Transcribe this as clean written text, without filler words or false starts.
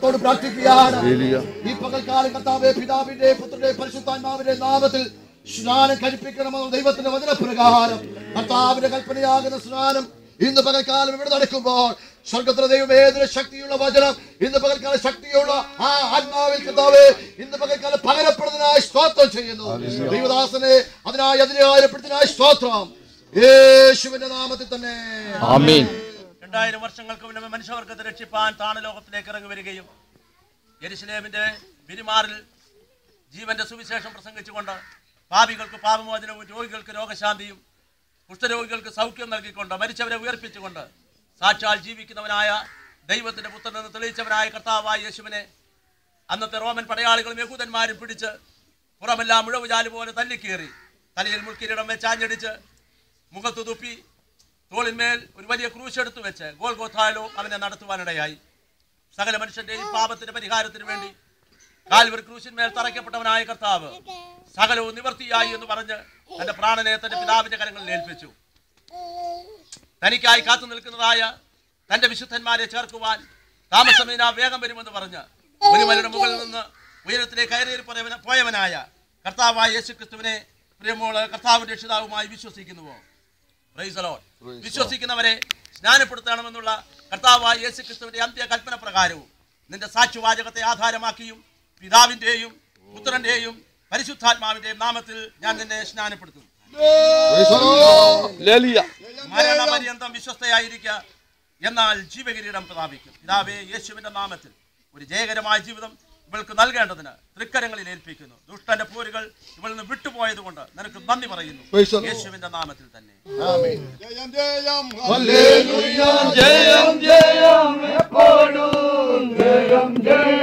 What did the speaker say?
ദൈവത്തോട് പ്രാർത്ഥിക്കുകയാണ്. ഈ പകൽക്കാലം കർത്താവേ, പിതാവിന്റെ പുത്രന്റെ പരിശുദ്ധാത്മാവിന്റെ നാമത്തിൽ സ്നാനം കഴിപ്പിക്കണമെന്ന ദൈവത്തിന്റെ വചനപ്രകാരം കർത്താവിന്റെ കൽപ്പനയാകുന്ന സ്നാനം ഇന്ന് പകൽക്കാലം ഇവിടെ നടക്കുമ്പോൾ സ്വർഗത്തിലെ ദൈവമേതൊരു ശക്തിയുള്ള വചനം ഇന്ന് പകൽക്കാലം ശക്തിയുള്ള ആ ആത്മാവിൽ കർത്താവേ ഇന്ന് പകൽക്കാലം പകരപ്പെടുന്നതിനായി സ്തോത്രം ചെയ്യുന്നു. ദൈവദാസനെ അതിനായി അധികാരപ്പെടുന്നതിനായി സ്തോത്രം യേശുവിന്റെ നാമത്തിൽ തന്നെ ആമേൻ. 2000 വർഷങ്ങൾക്ക് മുന്നേ മനുഷ്യവർഗത്തെ രക്ഷിപ്പാൻ താണലോകത്തിലേക്ക് ഇറങ്ങി വരികയും യെരുശലേമിന്റെ വിരിമാറിൽ ജീവന്റെ സുവിശേഷം പ്രസംഗിച്ചുകൊണ്ട് പാപികൾക്ക് പാപമോചനവും രോഗികൾക്ക് രോഗശാന്തിയും കുഷ്ഠരോഗികൾക്ക് സൗഖ്യം നൽകിക്കൊണ്ട് മരിച്ചവരെ ഉയർപ്പിച്ചുകൊണ്ട് സാക്ഷാൽ ജീവിക്കുന്നവനായ ദൈവത്തിന്റെ പുത്രനെന്ന് തെളിയിച്ചവനായ കർത്താവായ യേശുവിനെ അന്നത്തെ റോമൻ പടയാളികളും യഹൂദന്മാരും പിടിച്ച് പുറമെല്ലാം മുഴവുചാല് പോലെ തല്ലിക്കേറി തലയിൽ മുൾക്കിരീടം വെച്ച് ആഞ്ഞടിച്ച് മുഖത്തു തുപ്പി തോളിന്മേൽ ഒരു വലിയ ക്രൂശ് എടുത്തു വെച്ച് ഗോൽഗോഥായിലോ അവനെ നടത്തുവാനിടയായി. സകല മനുഷ്യന്റെയും പാപത്തിന്റെ പരിഹാരത്തിന് വേണ്ടി കാൽവരി ക്രൂശിന്മേൽ തറയ്ക്കപ്പെട്ടവനായ കർത്താവ് സകലവും നിവർത്തിയായി എന്ന് പറഞ്ഞ് തന്റെ പ്രാണനെ തന്റെ പിതാവിന്റെ കരങ്ങളിൽ ഏൽപ്പിച്ചു. തനിക്കായി കാത്തു നിൽക്കുന്നതായ തന്റെ വിശുദ്ധന്മാരെ ചേർക്കുവാൻ താമസമേന വേഗം വരുമെന്ന് പറഞ്ഞ് ഒരു മലയുടെ മുകളിൽ നിന്ന് ഉയരത്തിലേക്ക് കയറി പോയവനായ കർത്താവായ യേശുക്രിസ്തുവിനെ പ്രിയമോള് കർത്താവ് രക്ഷിതാവുമായി വിശ്വസിക്കുന്നുവോ? Praise the Lord. വിശ്വസിക്കുന്നവരെ സ്നാനപ്പെടുത്തണമെന്നുള്ള കർത്താവായ യേശുക്രിസ്തുവിന്റെ അന്ത്യ കൽപ്പന പ്രകാരവും നിന്റെ സാക്ഷ്യവാചകത്തെ ആധാരമാക്കിയും പിതാവിന്റെയും പുത്രന്റെയും പരിശുദ്ധാത്മാവിന്റെയും നാമത്തിൽ ഞാൻ നിന്നെ സ്നാനപ്പെടുത്തുന്നു. മരണപര്യന്തം വിശ്വസ്തയായിരിക്കുക, എന്നാൽ ജീവകിരീടം പ്രാപിക്കും. പിതാവേ, യേശുവിന്റെ നാമത്തിൽ ഒരു ജയകരമായ ജീവിതം ഇവൾക്ക് നൽകേണ്ടതിന് തൃക്കരങ്ങളിൽ ഏൽപ്പിക്കുന്നു. ദുഷ്ടന്റെ പോരുകൾ ഇവളിൽ നിന്ന് വിട്ടുപോയത് കൊണ്ട് നിനക്ക് നന്ദി പറയുന്നു. യേശുവിന്റെ നാമത്തിൽ തന്നെ ആമേൻ. ജയം ജയം ഹല്ലേലൂയ, ജയം ജയം എപ്പോഴും ജയം ജയം